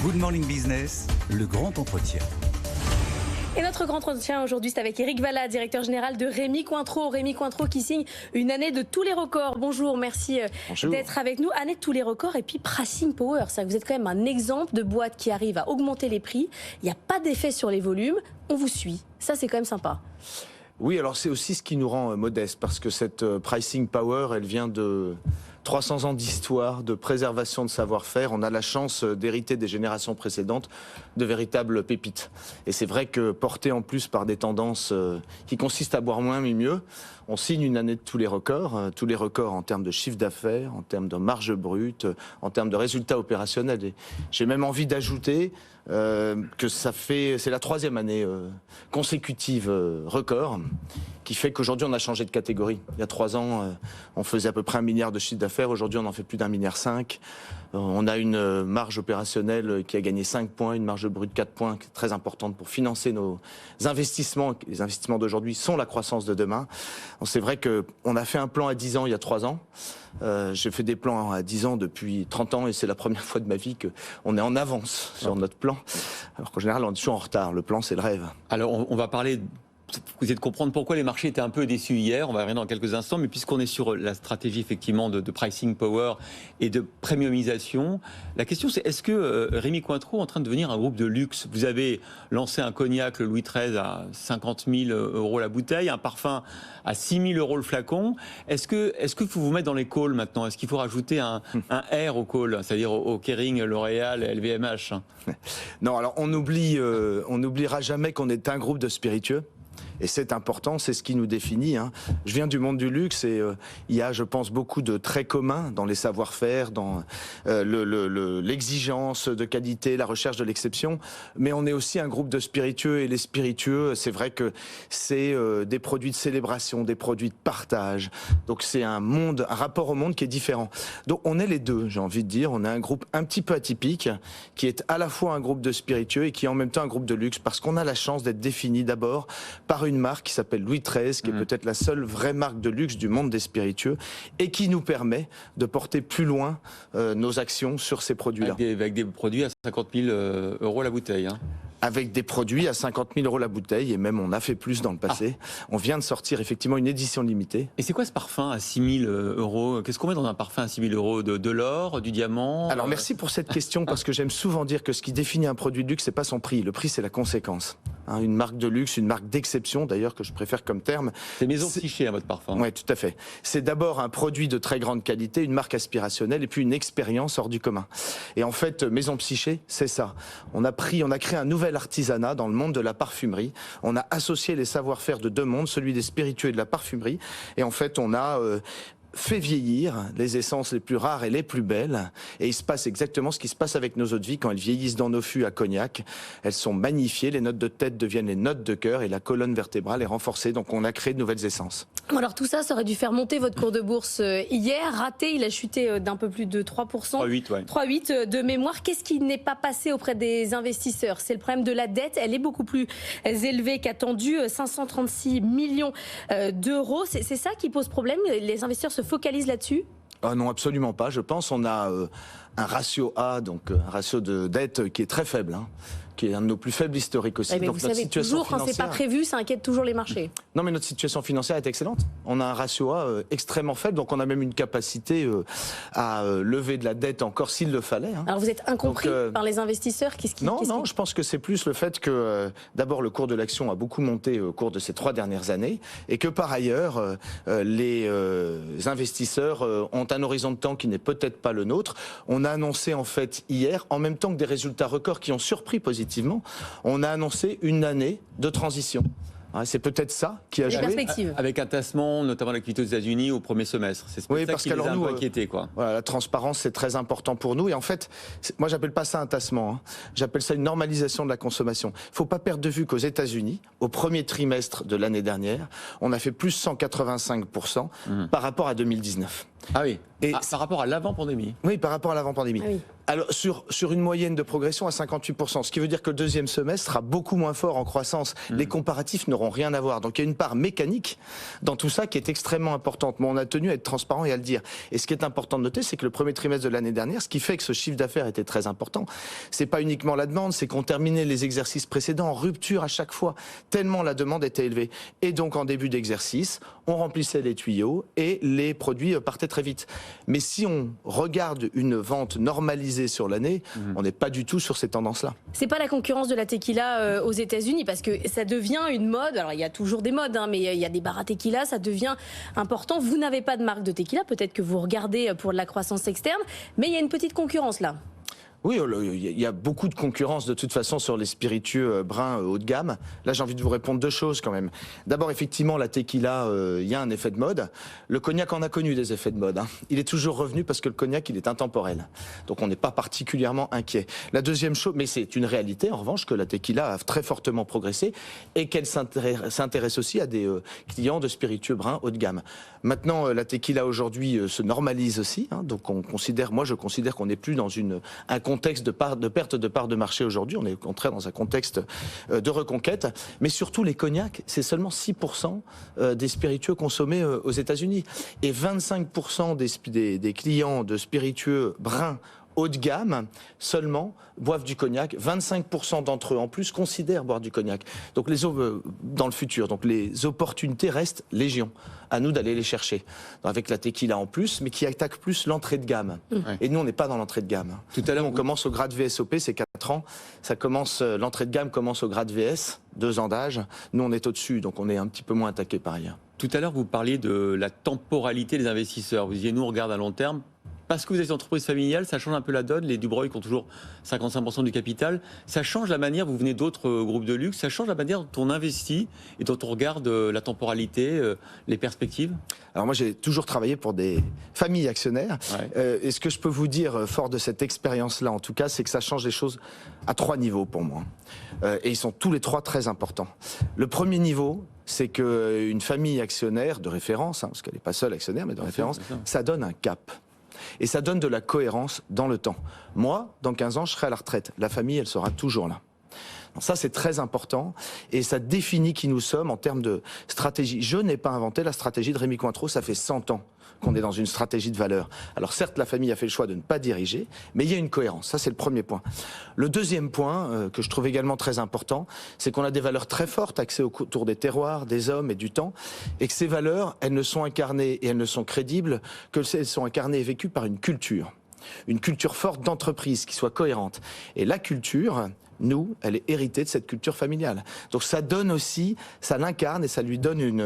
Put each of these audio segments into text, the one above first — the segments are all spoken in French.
Good Morning Business, le grand entretien. Et notre grand entretien aujourd'hui, c'est avec Eric Vallat, directeur général de Rémy Cointreau. Rémy Cointreau qui signe une année de tous les records. Bonjour, merci d'être avec nous. Année de tous les records et puis Pricing Power. Ça, vous êtes quand même un exemple de boîte qui arrive à augmenter les prix. Il n'y a pas d'effet sur les volumes. On vous suit. Ça, c'est quand même sympa. Oui, alors c'est aussi ce qui nous rend modeste, parce que cette pricing power, elle vient de 300 ans d'histoire, de préservation de savoir-faire. On a la chance d'hériter des générations précédentes de véritables pépites. Et c'est vrai que porté en plus par des tendances qui consistent à boire moins mais mieux, on signe une année de tous les records en termes de chiffre d'affaires, en termes de marge brute, en termes de résultats opérationnels. Et j'ai même envie d'ajouter que c'est la troisième année consécutive record, qui fait qu'aujourd'hui on a changé de catégorie. Il y a 3 ans, on faisait à peu près 1 milliard de chiffre d'affaires. Aujourd'hui, on en fait plus d'1,5 milliard. On a une marge opérationnelle qui a gagné 5 points, une marge brute 4 points, qui est très importante pour financer nos investissements. Les investissements d'aujourd'hui sont la croissance de demain. C'est vrai qu'on a fait un plan à 10 ans il y a 3 ans. J'ai fait des plans à 10 ans depuis 30 ans et c'est la première fois de ma vie qu'on est en avance sur notre plan. Alors qu'en général, on est toujours en retard. Le plan, c'est le rêve. Alors, on va parler... Vous êtes de comprendre pourquoi les marchés étaient un peu déçus hier, on va y revenir dans quelques instants, mais puisqu'on est sur la stratégie effectivement de pricing power et de premiumisation, la question c'est est-ce que Rémy Cointreau est en train de devenir un groupe de luxe? Vous avez lancé un cognac, le Louis XIII, à 50 000 € la bouteille, un parfum à 6 000 € le flacon. Est-ce qu'il faut vous mettre dans les calls maintenant? Est-ce qu'il faut rajouter un R au call, c'est-à-dire au Kering, L'Oréal, LVMH? Non, alors on n'oubliera jamais qu'on est un groupe de spiritueux. Et c'est important, c'est ce qui nous définit. Je viens du monde du luxe et il y a, je pense, beaucoup de traits communs dans les savoir-faire, dans l'exigence de qualité, la recherche de l'exception. Mais on est aussi un groupe de spiritueux et les spiritueux, c'est vrai que c'est des produits de célébration, des produits de partage. Donc c'est un rapport au monde qui est différent. Donc on est les deux, j'ai envie de dire. On est un groupe un petit peu atypique qui est à la fois un groupe de spiritueux et qui est en même temps un groupe de luxe parce qu'on a la chance d'être défini d'abord par une marque qui s'appelle Louis XIII, qui est peut-être la seule vraie marque de luxe du monde des spiritueux et qui nous permet de porter plus loin nos actions sur ces produits-là. Avec des produits à 50 000 € la bouteille. Avec des produits à 50 000 € la bouteille, et même on a fait plus dans le passé. On vient de sortir effectivement une édition limitée. Et c'est quoi ce parfum à 6 000 €? Qu'est-ce qu'on met dans un parfum à 6 000 €? De l'or, du diamant? Alors merci pour cette question, parce que j'aime souvent dire que ce qui définit un produit de luxe, c'est pas son prix. Le prix, c'est la conséquence. Une marque de luxe, une marque d'exception, d'ailleurs, que je préfère comme terme. C'est Maison Psyché, votre parfum. Oui, tout à fait. C'est d'abord un produit de très grande qualité, une marque aspirationnelle, et puis une expérience hors du commun. Et en fait, Maison Psyché, c'est ça. On a créé un nouvel artisanat dans le monde de la parfumerie. On a associé les savoir-faire de deux mondes, celui des spiritueux et de la parfumerie. Et en fait, on a fait vieillir les essences les plus rares et les plus belles. Et il se passe exactement ce qui se passe avec nos eaux de vie quand elles vieillissent dans nos fûts à cognac. Elles sont magnifiées, les notes de tête deviennent les notes de cœur et la colonne vertébrale est renforcée. Donc on a créé de nouvelles essences. Alors tout ça, ça aurait dû faire monter votre cours de bourse hier. Raté, il a chuté d'un peu plus de 3%. 3,8, ouais. 3,8 de mémoire. Qu'est-ce qui n'est pas passé auprès des investisseurs? C'est le problème de la dette. Elle est beaucoup plus élevée qu'attendue. 536 millions d'euros. C'est ça qui pose problème? Les investisseurs se focalisent là-dessus? Ah non, absolument pas. Je pense qu'on a un ratio A, donc un ratio de dette qui est très faible, qui est un de nos plus faibles historiques aussi. Mais donc vous notre savez, situation toujours, quand c'est pas prévu, ça inquiète toujours les marchés. Non, mais notre situation financière est excellente. On a un ratio A extrêmement faible, donc on a même une capacité à lever de la dette encore s'il le fallait. Alors vous êtes incompris par les investisseurs? Non, je pense que c'est plus le fait que d'abord le cours de l'action a beaucoup monté au cours de ces 3 dernières années et que par ailleurs les investisseurs ont un horizon de temps qui n'est peut-être pas le nôtre. On a annoncé en fait hier, en même temps que des résultats records qui ont surpris positivement, on a annoncé une année de transition. C'est peut-être ça qui a joué. Avec un tassement, notamment l'activité aux États-Unis au premier semestre. C'est ça qui les a un peu inquiétés, quoi. Voilà, la transparence, c'est très important pour nous. Et en fait, moi, j'appelle pas ça un tassement. J'appelle ça une normalisation de la consommation. Il faut pas perdre de vue qu'aux États-Unis, au premier trimestre de l'année dernière, on a fait plus 185% par rapport à 2019. Ah oui. Et par rapport à l'avant-pandémie. Oui, par rapport à l'avant-pandémie. Ah oui. Alors, sur une moyenne de progression à 58%, ce qui veut dire que le deuxième semestre sera beaucoup moins fort en croissance. Les comparatifs n'auront rien à voir. Donc, il y a une part mécanique dans tout ça qui est extrêmement importante. Mais on a tenu à être transparent et à le dire. Et ce qui est important de noter, c'est que le premier trimestre de l'année dernière, ce qui fait que ce chiffre d'affaires était très important, c'est pas uniquement la demande, c'est qu'on terminait les exercices précédents en rupture à chaque fois, tellement la demande était élevée. Et donc, en début d'exercice, on remplissait les tuyaux et les produits partaient très vite. Mais si on regarde une vente normalisée sur l'année, on n'est pas du tout sur ces tendances-là. C'est pas la concurrence de la tequila aux États-Unis, parce que ça devient une mode. Alors il y a toujours des modes, mais il y a des bars à tequila, ça devient important. Vous n'avez pas de marque de tequila, peut-être que vous regardez pour de la croissance externe, mais il y a une petite concurrence là. Oui, il y a beaucoup de concurrence de toute façon sur les spiritueux bruns haut de gamme. Là, j'ai envie de vous répondre deux choses quand même. D'abord, effectivement, la tequila, il y a un effet de mode. Le cognac en a connu des effets de mode. Il est toujours revenu parce que le cognac, il est intemporel. Donc, on n'est pas particulièrement inquiet. La deuxième chose, mais c'est une réalité en revanche, que la tequila a très fortement progressé et qu'elle s'intéresse aussi à des clients de spiritueux bruns haut de gamme. Maintenant, la tequila aujourd'hui se normalise aussi. Donc, moi, je considère qu'on n'est plus dans un contexte de perte de part de marché aujourd'hui. On est au contraire dans un contexte de reconquête. Mais surtout, les cognacs, c'est seulement 6% des spiritueux consommés aux États-Unis. Et 25% des clients de spiritueux bruns haut de gamme seulement boivent du cognac. 25% d'entre eux en plus considèrent boire du cognac. Donc dans le futur, donc les opportunités restent légion. À nous d'aller les chercher. Avec la tequila en plus, mais qui attaque plus l'entrée de gamme. Et nous, on n'est pas dans l'entrée de gamme. Tout à l'heure, on commence au grade VSOP, c'est 4 ans. L'entrée de gamme commence au grade VS, 2 ans d'âge. Nous, on est au-dessus, donc on est un petit peu moins attaqué par ailleurs. Tout à l'heure, vous parliez de la temporalité des investisseurs. Vous disiez, nous, on regarde à long terme. Parce que vous êtes une entreprise familiale, ça change un peu la donne. Les Dubreuil qui ont toujours 55% du capital. Ça change la manière, vous venez d'autres groupes de luxe, ça change la manière dont on investit et dont on regarde la temporalité, les perspectives. Alors moi, j'ai toujours travaillé pour des familles actionnaires. Et ce que je peux vous dire, fort de cette expérience-là, en tout cas, c'est que ça change les choses à 3 niveaux pour moi. Et ils sont tous les 3 très importants. Le premier niveau, c'est qu'une famille actionnaire de référence, parce qu'elle n'est pas seule actionnaire, mais de référence, ça donne un cap. Et ça donne de la cohérence dans le temps. Moi, dans 15 ans, je serai à la retraite. La famille, elle sera toujours là. Donc ça, c'est très important et ça définit qui nous sommes en termes de stratégie. Je n'ai pas inventé la stratégie de Rémy Cointreau, ça fait 100 ans qu'on est dans une stratégie de valeur. Alors certes, la famille a fait le choix de ne pas diriger, mais il y a une cohérence. Ça, c'est le premier point. Le deuxième point, que je trouve également très important, c'est qu'on a des valeurs très fortes axées autour des terroirs, des hommes et du temps, et que ces valeurs, elles ne sont incarnées et elles ne sont crédibles qu'elles sont incarnées et vécues par une culture forte d'entreprise qui soit cohérente. Et la culture, nous, elle est héritée de cette culture familiale. Donc ça donne aussi, ça l'incarne et ça lui donne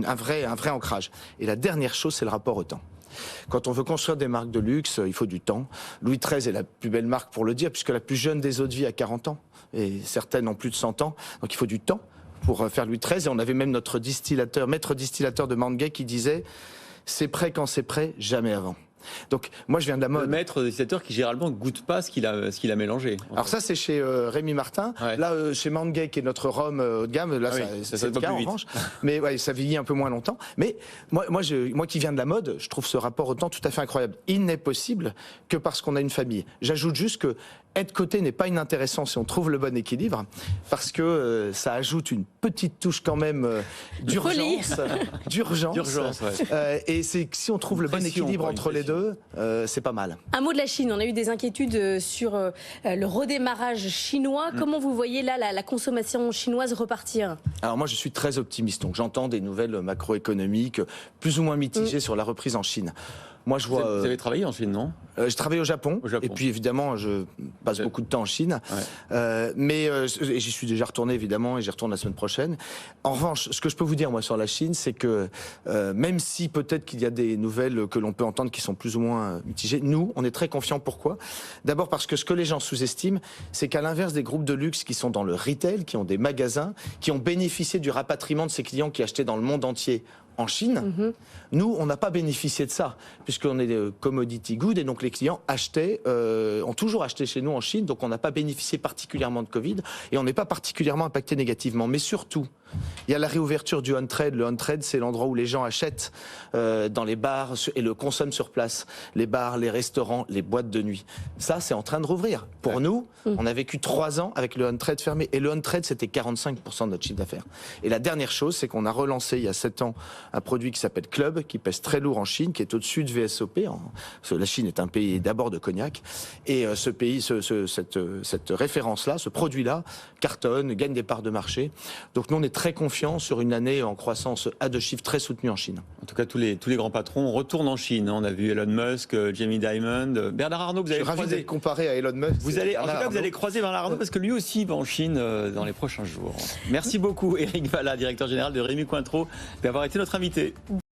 un vrai ancrage. Et la dernière chose, c'est le rapport au temps. Quand on veut construire des marques de luxe, il faut du temps. Louis XIII est la plus belle marque pour le dire, puisque la plus jeune des eaux de vie a 40 ans, et certaines ont plus de 100 ans. Donc il faut du temps pour faire Louis XIII. Et on avait même notre maître distillateur de Mandgay qui disait « c'est prêt quand c'est prêt, jamais avant ». Donc moi je viens de la mode. Le maître distillateur qui généralement ne goûte pas ce qu'il a mélangé. Alors ça c'est chez Rémy Martin. Là chez Mandgay qui est notre rhum haut de gamme. Là c'est le cas en revanche. Mais ouais, ça vieillit un peu moins longtemps. Mais moi qui viens de la mode, je trouve ce rapport au temps tout à fait incroyable. Il n'est possible que parce qu'on a une famille. J'ajoute juste que être coté n'est pas inintéressant si on trouve le bon équilibre, parce que ça ajoute une petite touche quand même d'urgence. Et c'est que si on trouve le bon équilibre entre les deux, c'est pas mal. Un mot de la Chine. On a eu des inquiétudes sur le redémarrage chinois. Comment vous voyez là la consommation chinoise repartir? Alors moi je suis très optimiste. Donc j'entends des nouvelles macroéconomiques plus ou moins mitigées sur la reprise en Chine. Moi, je vois. Vous avez travaillé en Chine, non? Je travaille au Japon. Et puis évidemment, je passe beaucoup de temps en Chine. Mais j'y suis déjà retourné évidemment et j'y retourne la semaine prochaine. En revanche, ce que je peux vous dire moi sur la Chine, c'est que même si peut-être qu'il y a des nouvelles que l'on peut entendre qui sont plus ou moins mitigées, nous, on est très confiants. Pourquoi? D'abord parce que ce que les gens sous-estiment, c'est qu'à l'inverse des groupes de luxe qui sont dans le retail, qui ont des magasins, qui ont bénéficié du rapatriement de ces clients qui achetaient dans le monde entier en Chine, nous, on n'a pas bénéficié de ça, puisqu'on est de commodity good, et donc les clients ont toujours acheté chez nous en Chine, donc on n'a pas bénéficié particulièrement de Covid, et on n'est pas particulièrement impacté négativement. Mais surtout, Il y a la réouverture du on-trade. Le on-trade, c'est l'endroit où les gens achètent dans les bars et le consomment sur place. Les bars, les restaurants, les boîtes de nuit. Ça, c'est en train de rouvrir. Pour nous, on a vécu 3 ans avec le on-trade fermé. Et le on-trade, c'était 45% de notre chiffre d'affaires. Et la dernière chose, c'est qu'on a relancé il y a 7 ans un produit qui s'appelle Club, qui pèse très lourd en Chine, qui est au-dessus de VSOP. La Chine est un pays d'abord de cognac. Et ce pays, cette référence-là, ce produit-là, cartonne, gagne des parts de marché. Donc nous, on est très confiants sur une année en croissance à 2 chiffres très soutenue en Chine. En tout cas, tous les grands patrons retournent en Chine. On a vu Elon Musk, Jamie Dimon, Bernard Arnault, vous avez croisé. Je suis ravi d'être comparé à Elon Musk. Vous allez croiser Bernard Arnault parce que lui aussi va en Chine dans les prochains jours. Merci beaucoup Éric Vallat, directeur général de Rémy Cointreau, d'avoir été notre invité.